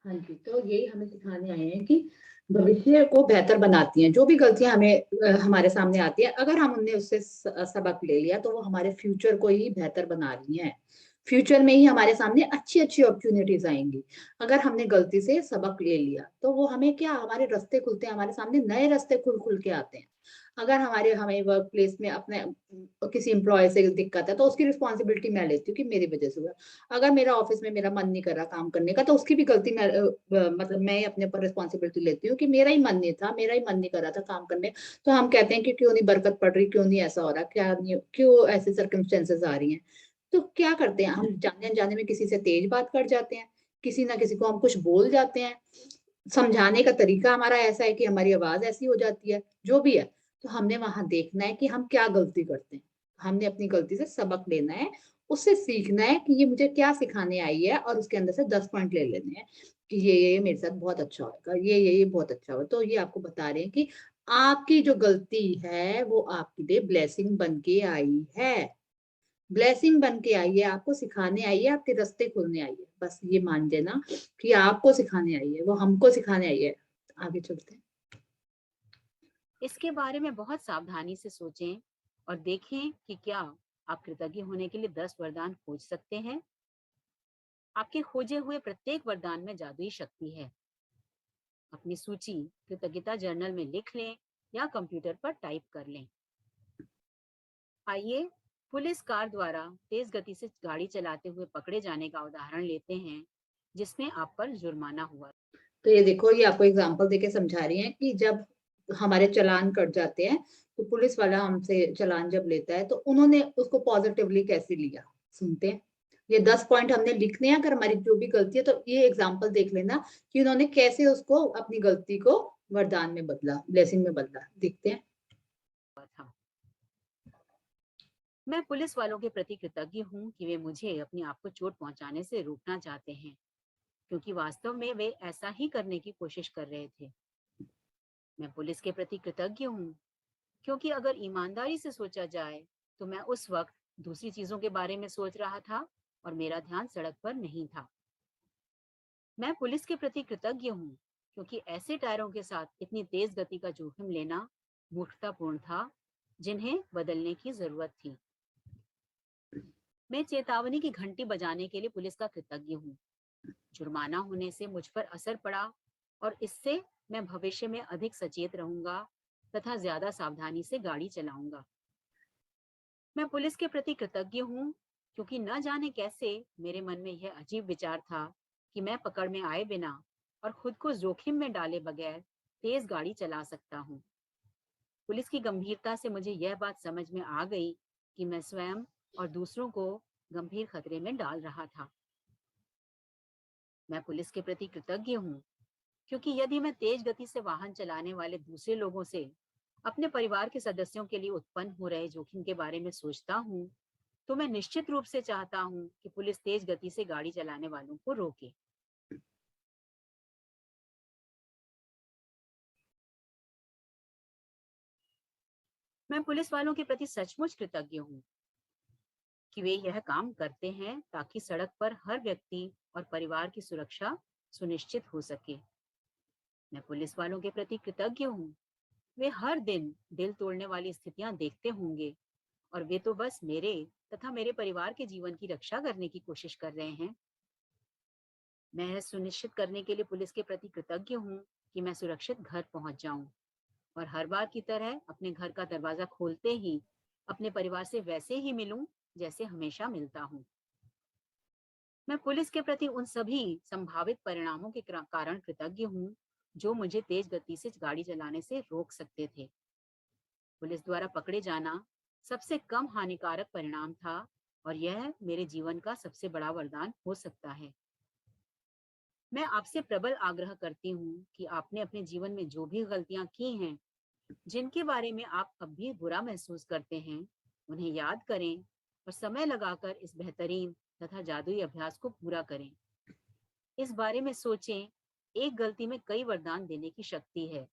हाँ जी, तो यही हमें सिखाने आए हैं कि भविष्य को बेहतर बनाती हैं। जो भी गलतियाँ हमें हमारे सामने आती हैं, अगर हम उनने उससे सबक ले लिया, तो वो हमारे फ्यूचर को ही बेहतर बना रही हैं। फ्यूचर में ही हमारे सामने अच्छी-अच्छी अपॉर्च्युनिटीज़ आएँगी। अगर हमने गलती से सबक ले लिया, तो वो हमें क्या हमारे रास्ते खुलते हैं, हमारे सामने नए रास्ते खुल-खुल के आते हैं। अगर हमें वर्क प्लेस में अपने किसी एम्प्लॉयी से दिक्कत है, तो उसकी रिस्पॉन्सिबिलिटी मैं लेती हूँ कि मेरी वज़ह से हुआ। अगर मेरा ऑफिस में मेरा मन नहीं कर रहा काम करने का, तो उसकी भी गलती मतलब मैं अपने ऊपर रिस्पॉन्सिबिलिटी लेती हूँ कि मेरा ही मन नहीं था, मेरा ही मन नहीं कर रहा था काम करने। तो हम कहते हैं कि क्यों नहीं बरकत पड़ रही, क्यों नहीं ऐसा हो रहा, क्या नहीं क्यों ऐसी सर्कमस्टेंसेस आ रही हैं। तो क्या करते हैं, हम जाने-अनजाने में किसी से तेज़ बात कर जाते हैं, किसी ना किसी को हम कुछ बोल जाते हैं। समझाने का तरीका हमारा ऐसा है कि हमारी आवाज़ ऐसी हो जाती है, जो भी है। तो हमने वहाँ देखना है कि हम क्या गलती करते हैं। हमने अपनी गलती से सबक लेना है, उससे सीखना है कि ये मुझे क्या सिखाने आई है और उसके अंदर से 10 पॉइंट ले लेने हैं कि ये मेरे साथ बहुत अच्छा होगा, ये बहुत अच्छा होगा। तो ये आपको बता रहे हैं कि आपकी जो गलती है, वो आपके लिए ब्लेसिंग बन के आई है। ब्लेसिंग बन के आई है, आपको सिखाने आई है, आपके रास्ते खोलने आई है। बस ये मान लेना कि आपको सिखाने आई है, वो हमको सिखाने आई है। आगे चलते हैं। इसके बारे में बहुत सावधानी से सोचें और देखें कि क्या आप कृतज्ञ होने के लिए 10 वरदान खोज सकते हैं। आपके खोजे हुए प्रत्येक वरदान में जादुई शक्ति है। अपनी सूची कृतज्ञता जर्नल में लिख लें या कंप्यूटर पर टाइप कर लें। आइए पुलिस कार द्वारा तेज गति से गाड़ी चलाते हुए पकड़े जाने का उदाहरण लेते हैं, जिसमें आप पर जुर्माना हुआ। तो ये देखो, ये आपको एग्ज़ाम्पल देके समझा रही हैं कि जब हमारे चालान कट जाते हैं, तो पुलिस वाला हमसे चालान जब लेता है, तो उन्होंने उसको पॉज़िटिवली कैसे लिया? सुनते हैं। ये 10 पॉइंट हमने लिखने हैं, अगर हमारी जो भी गलती है, तो ये एग्ज़ाम्पल देख लेना कि उन्होंने कैसे उसको अपनी गलती को वरदान में बदला, ब्लेसिंग में बदला। देखते हैं। था। मैं पुलिस वालों के प्रति कृतज्ञ हूँ कि वे मुझे अपने आप को चोट पहुंचाने से रोकना चाहते हैं, क्योंकि वास्तव में वे ऐसा ही करने की कोशिश कर रहे थे। मैं पुलिस के प्रति कृतज्ञ हूँ, क्योंकि अगर ईमानदारी से सोचा जाए, तो मैं उस वक्त दूसरी चीजों के बारे में सोच रहा था और मेरा ध्यान सड़क पर नहीं था। मैं पुलिस के प्रति कृतज्ञ हूँ, क्योंकि ऐसे टायरों के साथ इतनी तेज गति का जोखिम लेना मूर्खतापूर्ण था, जिन्हें बदलने की जरूरत थी। मैं चेतावनी की घंटी बजाने के लिए पुलिस का कृतज्ञ हूँ। जुर्माना होने से मुझ पर असर पड़ा और इससे मैं भविष्य में अधिक सचेत रहूंगा तथा ज्यादा सावधानी से गाड़ी चलाऊंगा। मैं पुलिस के प्रति कृतज्ञ हूँ, क्योंकि न जाने कैसे मेरे मन में यह अजीब विचार था कि मैं पकड़ में आए बिना और खुद को जोखिम में डाले बगैर तेज गाड़ी चला सकता हूँ। पुलिस की गंभीरता से मुझे यह बात समझ में आ गई कि मैं स्वयं और दूसरों को गंभीर खतरे में डाल रहा था। मैं पुलिस के प्रति कृतज्ञ हूँ, क्योंकि यदि मैं तेज गति से वाहन चलाने वाले दूसरे लोगों से अपने परिवार के सदस्यों के लिए उत्पन्न हो रहे जोखिम के बारे में सोचता हूँ, तो मैं निश्चित रूप से चाहता हूँ कि पुलिस तेज गति से गाड़ी चलाने वालों को रोके। मैं पुलिस वालों के प्रति सचमुच कृतज्ञ हूँ कि वे यह काम करते हैं ताकि सड़क पर हर व्यक्ति और परिवार की सुरक्षा सुनिश्चित हो सके। मैं पुलिस वालों के प्रति कृतज्ञ हूँ। वे हर दिन दिल तोड़ने वाली स्थितियां देखते होंगे और वे तो बस मेरे तथा मेरे परिवार के जीवन की रक्षा करने की कोशिश कर रहे हैं। मैं यह सुनिश्चित करने के लिए पुलिस के प्रति कृतज्ञ हूँ कि मैं सुरक्षित घर पहुंच जाऊं और हर बार की तरह अपने घर का दरवाजा खोलते ही अपने परिवार से वैसे ही मिलूं जैसे हमेशा मिलता हूं। मैं पुलिस के प्रति उन सभी संभावित परिणामों के कारण कृतज्ञ हूँ जो मुझे तेज गति से गाड़ी चलाने से रोक सकते थे। पुलिस द्वारा पकड़े जाना सबसे कम हानिकारक परिणाम था और यह मेरे जीवन का सबसे बड़ा वरदान हो सकता है। मैं आपसे प्रबल आग्रह करती हूँ कि आपने अपने जीवन में जो भी गलतियां की हैं, जिनके बारे में आप अब भी बुरा महसूस करते हैं, उन्हें याद करें और समय लगाकर इस बेहतरीन तथा जादुई अभ्यास को पूरा करें। इस बारे में सोचें, एक गलती में कई वरदान देने की शक्ति है।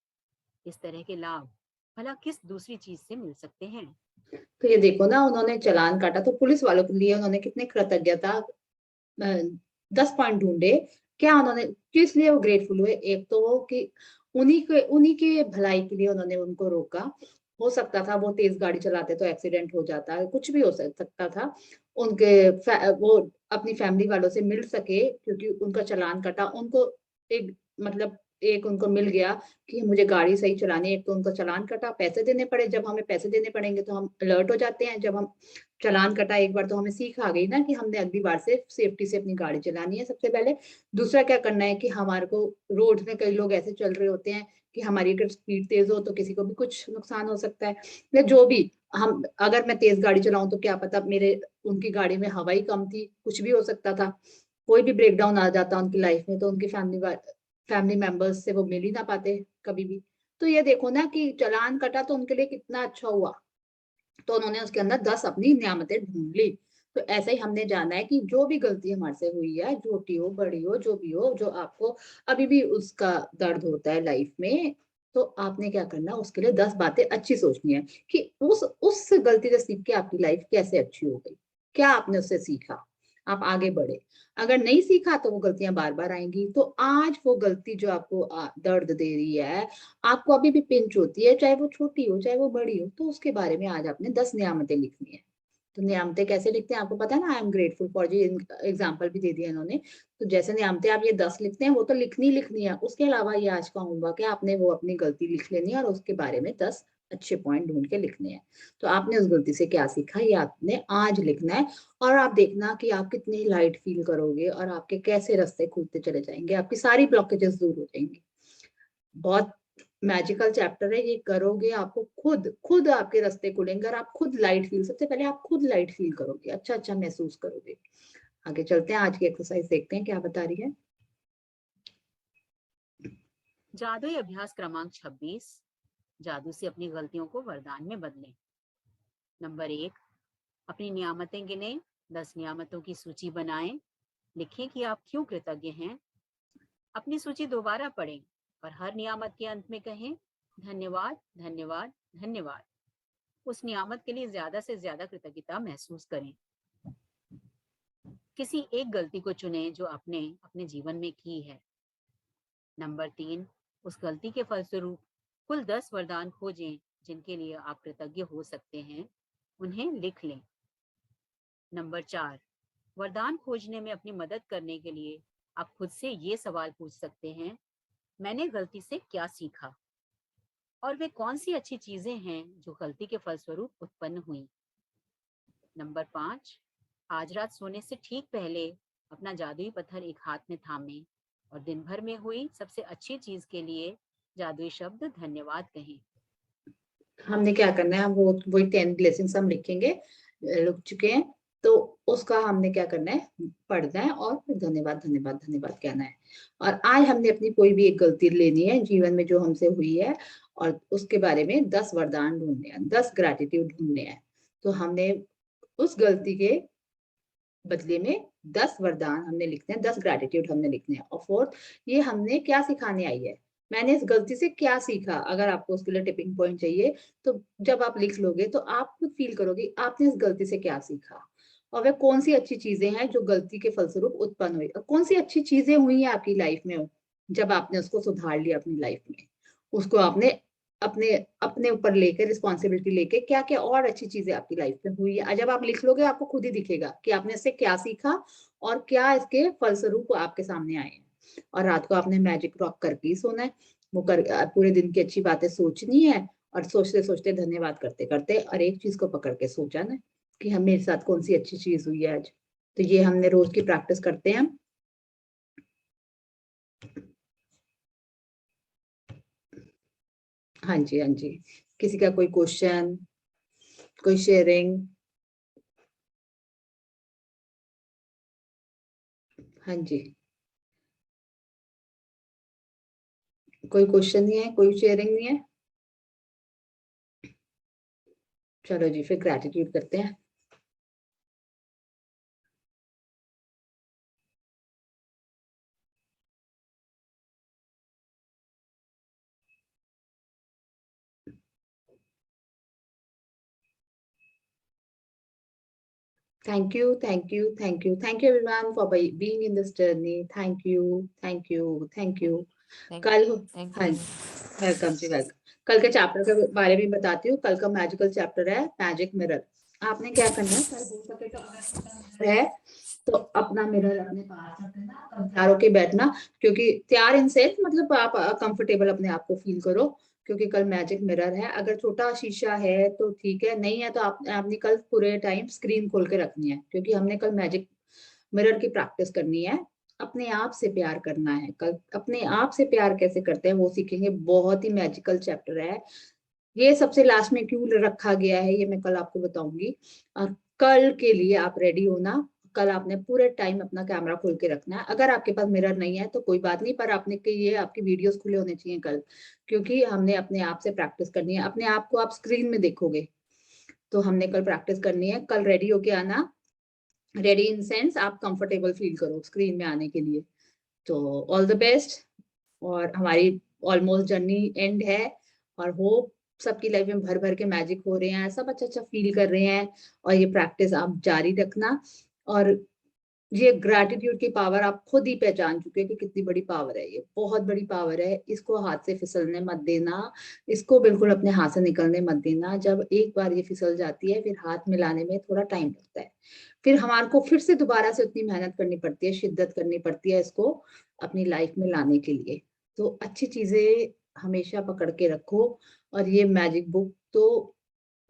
इस तरह के लाभ भला किस दूसरी चीज से मिल सकते हैं। तो ये देखो ना, उन्होंने चालान काटा, तो पुलिस वालों के लिए उन्होंने कितने कृतज्ञता 10 पॉइंट ढूँढे क्या उन्होंने किस लिए वो ग्रेटफुल हुए? एक तो वो कि उन्हीं के भलाई के लिए उन्होंने उनको रोका। हो सकता था वो तेज गाड़ी चलाते तो एक्सीडेंट हो जाता है, कुछ भी हो सकता था। वो अपनी फैमिली वालों से मिल सके क्योंकि उनका चालान कटा, उनको एक मतलब एक उनको मिल गया कि मुझे गाड़ी सही चलानी है। एक तो उनका चालान कटा, पैसे देने पड़े, जब हमें पैसे देने पड़ेंगे तो हम अलर्ट हो जाते हैं। जब हम चालान कटा एक बार तो हमें सीख आ गई ना कि हमने अगली बार से सेफ्टी से अपनी गाड़ी चलानी है सबसे पहले। दूसरा क्या करना है कि हमारे को रोड में कई लोग ऐसे चल रहे होते हैं कि हमारी अगर स्पीड तेज हो तो किसी को भी कुछ नुकसान हो सकता है, या जो भी हम अगर मैं तेज गाड़ी चलाऊं तो क्या पता मेरे उनकी गाड़ी में हवा ही कम थी, कुछ भी हो सकता था। कोई भी ब्रेकडाउन आ जाता उनकी लाइफ में तो उनकी फैमिली मेंबर्स से वो मिल ही ना पाते कभी भी। तो ये देखो ना कि चालान कटा तो उनके लिए कितना अच्छा हुआ, तो उन्होंने उसके अंदर 10 अपनी नियामतें ढूंढ ली। तो ऐसे ही हमने जाना है कि जो भी गलती हमारे से हुई है, छोटी हो बड़ी हो जो भी हो, जो आपको अभी भी उसका दर्द होता है लाइफ में, तो आपने क्या करना है उसके लिए 10 बातें अच्छी सोचनी है कि उस गलती से सीख के आपकी लाइफ कैसे अच्छी हो गई, क्या आपने उससे सीखा, आप आगे बढ़े। अगर नहीं सीखा तो वो गलतियां बार बार आएंगी। तो आज वो गलती जो आपको दर्द दे रही है, आपको अभी भी पिंच होती है, चाहे वो छोटी हो चाहे वो बड़ी हो, तो उसके बारे में आज आपने 10 नियामतें लिखनी है। तो नियामतें कैसे लिखते हैं आपको पता है ना, आई एम ग्रेटफुल फॉर जी, एग्जाम्पल भी दे दिया इन्होंने। तो जैसे नियामतें आप ये 10 लिखते हैं वो तो लिखनी है, उसके अलावा ये आज का होमवर्क है, आपने वो अपनी गलती लिख लेनी है और उसके बारे में 10 अच्छे पॉइंट ढूंढ के लिखने हैं। तो आपने उस गलती से क्या सीखा ये आपने आज लिखना है। और आप देखना कि आप कितने लाइट फील करोगे और आपके कैसे रास्ते खुलते चले जाएंगे, आपकी सारी ब्लॉकेजेस दूर हो जाएंगी। बहुत मैजिकल चैप्टर है, ये करोगे आपको खुद खुद आपके रास्ते खुलेंगे और आप खुद लाइट फील, सबसे पहले आप खुद लाइट फील करोगे, अच्छा अच्छा महसूस करोगे। आगे चलते हैं, आज की एक्सरसाइज देखते हैं क्या बता रही है। जादुई अभ्यास क्रमांक 26, जादू से अपनी गलतियों को वरदान में बदलें। नंबर 1, अपनी नियामतें गिने, 10 नियामतों की सूची बनाएं। लिखें कि आप क्यों कृतज्ञ हैं। अपनी सूची दोबारा पढ़ें और हर नियामत के अंत में कहें धन्यवाद धन्यवाद धन्यवाद। उस नियामत के लिए ज्यादा से ज्यादा कृतज्ञता महसूस करें। किसी एक गलती को चुनें जो आपने अपने जीवन में की है। नंबर 3, उस गलती के फलस्वरूप कुल 10 वरदान खोजें जिनके लिए आप कृतज्ञ हो सकते हैं, उन्हें लिख लें। नंबर 4, वरदान खोजने में अपनी मदद करने के लिए आप खुद से ये सवाल पूछ सकते हैं, मैंने गलती से क्या सीखा और वे कौन सी अच्छी चीजें हैं जो गलती के फलस्वरूप उत्पन्न हुई। नंबर 5, आज रात सोने से ठीक पहले अपना जादुई पत्थर एक हाथ में थामें और दिन भर में हुई सबसे अच्छी चीज के लिए जादुई शब्द धन्यवाद कहें। हमने क्या करना है, वो वही 10 ब्लेसिंग्स हम लिखेंगे, लिख चुके हैं। तो उसका हमने क्या करना है, पढ़ना है और फिर धन्यवाद धन्यवाद धन्यवाद कहना है। और आज हमने अपनी कोई भी एक गलती लेनी है जीवन में जो हमसे हुई है और उसके बारे में 10 वरदान ढूंढने हैं, 10 ग्रेटिट्यूड ढूंढने हैं। तो हमने उस गलती के बदले में 10 वरदान हमने लिखने हैं, 10 ग्रेटिट्यूड हमने लिखने हैं। और फोर्थ, ये हमने क्या सिखाने आई है, मैंने इस गलती से क्या सीखा। अगर आपको उसके लिए टिपिंग पॉइंट चाहिए तो जब आप लिख लोगे तो आप खुद फील करोगे आपने इस गलती से क्या सीखा और वह कौन सी अच्छी चीजें हैं जो गलती के फलस्वरूप उत्पन्न हुई, और कौन सी अच्छी चीजें हुई हैं आपकी लाइफ में जब आपने उसको सुधार लिया अपनी लाइफ में, उसको आपने अपने अपने ऊपर लेके रिस्पॉन्सिबिलिटी लेके क्या क्या और अच्छी चीजें आपकी लाइफ में हुई है। जब आप लिख लोगे आपको खुद ही दिखेगा कि आपने इससे क्या सीखा और क्या इसके फलस्वरूप आपके सामने आए हैं। और रात को आपने मैजिक रॉक करके ही सोना है। वो कर पूरे दिन की अच्छी बातें सोचनी है और सोचते सोचते धन्यवाद करते करते और एक चीज को पकड़ के सोचा ना कि हम मेरे साथ कौन सी अच्छी चीज हुई है आज। तो ये हमने रोज की प्रैक्टिस करते हैं। हाँ जी हाँ जी, किसी का कोई क्वेश्चन, कोई शेयरिंग? हाँ जी, कोई क्वेश्चन नहीं है, कोई शेयरिंग नहीं है? चलो जी फिर ग्रैटिट्यूड करते हैं। Thank you, thank you, thank you, thank you everyone for being in this journey. Thank you, thank you, thank you. कल हाँ, वेलकम जी, वेलकम। कल के चैप्टर के बारे में बताती हूँ। कल का मैजिकल चैप्टर है मैजिक मिरर। आपने क्या करना है, कल हो सके तो अगर है तो अपना मिरर अपने पास रखना, तैयार होके बैठना, क्योंकि तैयार इन सेंस मतलब आप कंफर्टेबल अपने आप को फील करो, क्योंकि कल मैजिक मिरर है। अगर छोटा शीशा है तो ठीक है, नहीं है तो आपने कल पूरे टाइम स्क्रीन खोल के रखनी है, क्योंकि हमने कल मैजिक मिरर की प्रैक्टिस करनी है। अपने आप से प्यार करना है कल। अपने आप से प्यार कैसे करते हैं वो सीखेंगे। बहुत ही मैजिकल चैप्टर है ये। सबसे लास्ट में क्यों रखा गया है ये मैं कल आपको बताऊंगी। और कल के लिए आप रेडी होना। कल आपने पूरे टाइम अपना कैमरा खोल के रखना है। अगर आपके पास मिरर नहीं है तो कोई बात नहीं, पर आपने के ये आपकी वीडियोस खुले होने चाहिए कल, क्योंकि हमने अपने आप से प्रैक्टिस करनी है। अपने आप को आप स्क्रीन में देखोगे, तो हमने कल प्रैक्टिस करनी है। कल रेडी होके आना। रेडी इन सेंस आप कंफर्टेबल फील करो स्क्रीन में आने के लिए। तो ऑल द बेस्ट। और हमारी ऑलमोस्ट जर्नी एंड है, और होप सबकी लाइफ में भर भर के मैजिक हो रहे हैं, सब अच्छा अच्छा फील कर रहे हैं। और ये प्रैक्टिस आप जारी रखना। और ये ग्रैटिट्यूड की पावर आप खुद ही पहचान चुके हैं कि कितनी बड़ी पावर है। ये बहुत बड़ी पावर है, इसको हाथ से फिसलने मत देना। इसको बिल्कुल अपने हाथ से निकलने मत देना। जब एक बार ये फिसल जाती है फिर हाथ मिलाने में थोड़ा टाइम लगता है, फिर हमारे को फिर से दोबारा से उतनी मेहनत करनी पड़ती है, शिद्दत करनी पड़ती है इसको अपनी लाइफ में लाने के लिए। तो अच्छी चीजें हमेशा पकड़ के रखो। और ये मैजिक बुक तो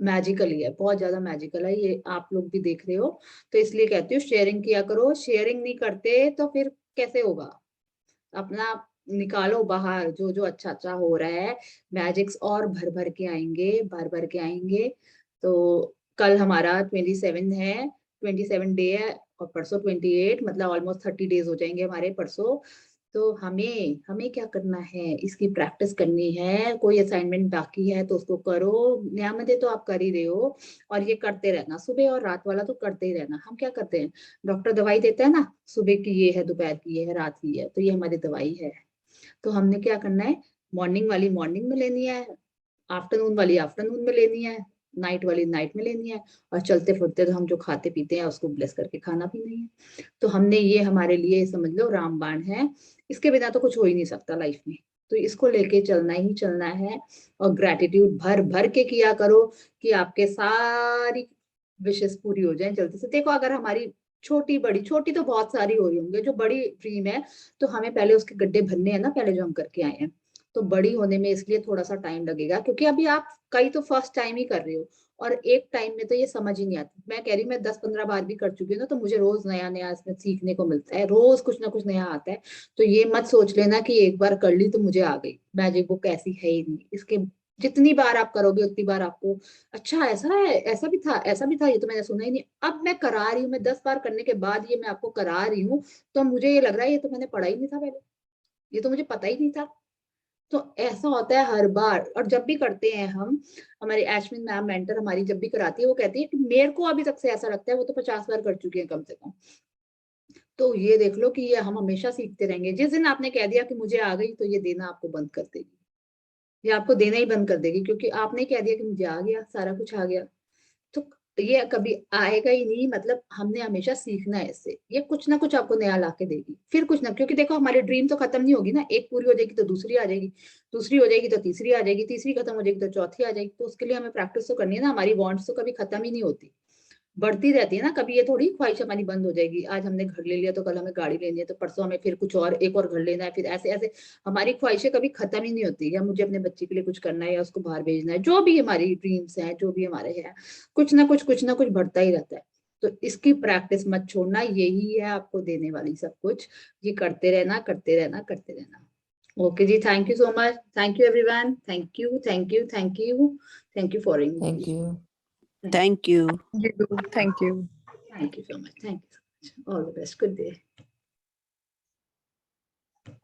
मैजिकल ही है, बहुत ज्यादा मैजिकल है। ये आप लोग भी देख रहे हो, तो इसलिए कहती हूँ शेयरिंग किया करो। शेयरिंग नहीं करते तो फिर कैसे होगा। अपना निकालो बाहर जो जो अच्छा अच्छा हो रहा है। मैजिक्स और भर भर के आएंगे, भर भर के आएंगे। तो कल हमारा 27 है, 27 डे है, और परसों 28, मतलब ऑलमोस्ट 30 डेज हो जाएंगे हमारे परसों। तो हमें हमें क्या करना है, इसकी प्रैक्टिस करनी है। कोई असाइनमेंट बाकी है तो उसको करो। नियमित तो आप कर ही रहे हो, और ये करते रहना। सुबह और रात वाला तो करते ही रहना। हम क्या करते हैं, डॉक्टर दवाई देता है ना, सुबह की ये है, दोपहर की ये है, रात की है, तो ये हमारी दवाई है। तो हमने क्या करना है, मॉर्निंग वाली मॉर्निंग में लेनी है, आफ्टरनून वाली आफ्टरनून में लेनी है, नाइट वाली नाइट में लेनी है। और चलते फिरते तो हम जो खाते पीते हैं उसको ब्लेस करके खाना पीना ही है। तो हमने ये हमारे लिए समझ लो रामबाण है। इसके बिना तो कुछ हो ही नहीं सकता लाइफ में। तो इसको लेके चलना ही चलना है। और ग्रेटिट्यूड भर भर के किया करो कि आपके सारी विशेष पूरी हो जाए जल्दी से। देखो अगर हमारी छोटी बड़ी, छोटी तो बहुत सारी हो रही होंगी, जो बड़ी ड्रीम है तो हमें पहले उसके गड्ढे भरने हैं ना, पहले जो हम करके आए हैं। तो बड़ी होने में इसलिए थोड़ा सा टाइम लगेगा, क्योंकि अभी आप कई तो फर्स्ट टाइम ही कर रहे हो, और एक टाइम में तो ये समझ ही नहीं आती। मैं कह रही हूँ मैं 10-15 बार भी कर चुकी हूँ ना, तो मुझे रोज नया नया इसमें सीखने को मिलता है, रोज कुछ ना कुछ नया आता है। तो ये मत सोच लेना कि एक बार कर ली तो मुझे आ गई। मैजिक बुक ऐसी है ही नहीं। इसके जितनी बार आप करोगे उतनी बार आपको अच्छा ऐसा है, ऐसा भी था, ऐसा भी था, ये तो मैंने सुना ही नहीं। अब मैं करा रही हूँ, मैं 10 बार करने के बाद ये मैं आपको करा रही हूँ, तो मुझे ये लग रहा है ये तो मैंने पढ़ा ही नहीं था पहले, ये तो मुझे पता ही नहीं था। तो ऐसा होता है हर बार। और जब भी करते हैं हम, हमारी एशमिन मैम मेंटर हमारी जब भी कराती है, वो कहती है कि मेरे को अभी तक से ऐसा लगता है वो तो 50 बार कर चुके हैं कम से कम। तो ये देख लो कि ये हम हमेशा सीखते रहेंगे। जिस दिन आपने कह दिया कि मुझे आ गई, तो ये देना आपको बंद कर देगी। ये आपको देना ही बंद कर देगी, क्योंकि आपने कह दिया कि मुझे आ गया, सारा कुछ आ गया। तो ये कभी आएगा ही नहीं। मतलब हमने हमेशा सीखना है इससे। ये कुछ ना कुछ आपको नया ला के देगी, फिर कुछ ना, क्योंकि देखो हमारी ड्रीम तो खत्म नहीं होगी ना। एक पूरी हो जाएगी तो दूसरी आ जाएगी, दूसरी हो जाएगी तो तीसरी आ जाएगी, तीसरी खत्म हो जाएगी तो चौथी आ जाएगी। तो उसके लिए हमें प्रैक्टिस तो करनी है ना। हमारी वांट्स तो कभी खत्म ही नहीं होती, बढ़ती रहती है ना। कभी ये थोड़ी ख्वाहिश हमारी बंद हो जाएगी। आज हमने घर ले लिया तो कल हमें गाड़ी लेनी है, तो परसों हमें फिर कुछ और, एक और घर लेना है, फिर ऐसे ऐसे हमारी ख्वाहिशें कभी खत्म ही नहीं होती। या मुझे अपने बच्चे के लिए कुछ करना है, या उसको बाहर भेजना है, जो भी हमारी ड्रीम्स हैं, जो भी हमारे हैं, कुछ ना कुछ बढ़ता ही रहता है। तो इसकी प्रैक्टिस मत छोड़ना, यही है आपको देने वाली सब कुछ। ये करते रहना, करते रहना, करते रहना। ओके जी, thank you so much. Thank you everyone. Thank you, thank you, thank you, thank you for Thank you. Thank you. Thank you. Thank you so much. Thank you so much. All the best. Good day.